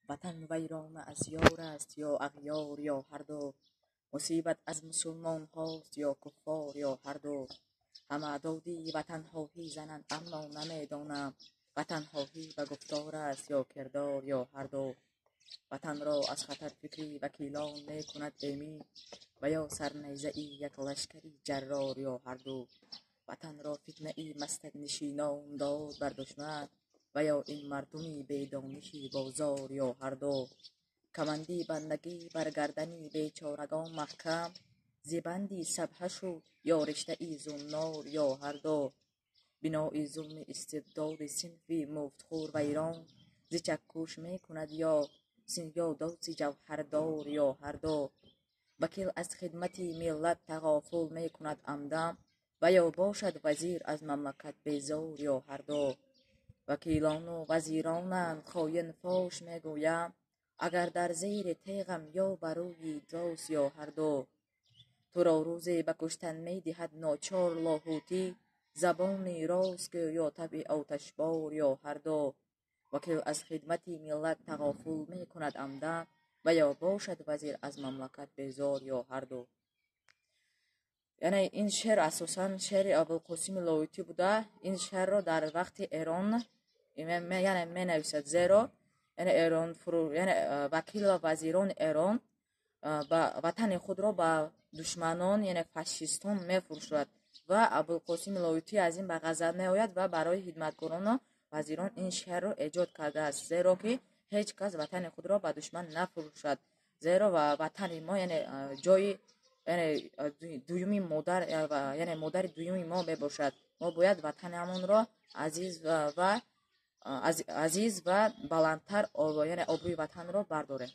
وطن ویران از یار است یا اغیار یا هر دو، مصیبت از مسلمان هاست یا کفار یا هر دو. همه دادی وطن خواهی زنند اما نمیدانم وطن خواهی و گفتار است یا کردار یا هر دو. وطن را از خطر فکری وکیلان می کند ایمی و یا سرنیزه ای یک لشکری جرار یا هر دو. وطن را فتنه ای مستک نشینان داد بر دشمن و یا این مردمی بیدانشی بازار یا هر دو. کمندی بندگی برگردنی بیچارگان محکم، زیبندی سبحه شد یا رشته ای زنار یا هر دو. بنای ظلم استبداد صنفی مفتخور و ایران، زی چکش می کند یا داسی جوهردار یا هر دو. وکیل از خدمت ملت تغافل می کند عمدن و یا باشد وزیر از مملکت بیزار یا هر دو. وکیلان و وزیرانند خاین فاش می گویم، اگر در زیر تیغم یا بروی دراز یا هر دو. تو را روزی به کشتن می دهد ناچار لاهوتی، زبان راست یا طبع آتشبار یا هر دو. وکیل از خدمت ملت تغافل می کند عمدن و یا باشد وزیر از مملکت بیزار یا هر دو. یعنی این شعر اساساً شعر ابوالقاسم لاهوتی بوده. این شعر را در وقت ایران یعنی می نویسد، زیرا یعنی ایران یعنی وکیل و وزیران ایران وطن خود را به دشمنان یعنی فاشیستان می فروشد و ابوالقاسم لاهوتی از این به غضب می آید و برای خدمتگاران و وزیران این شعر را ایجاد کرده است، زیرا که هیچ کس وطن خود را به دشمن نفروشد، زیرا وطن ما یعنی جای یعنی دویمی مادر یعنی مادر دویمی ما می باشد. ما باید وطنمون را عزیز و بلندتر یعنی آبروی وطن را برداریم.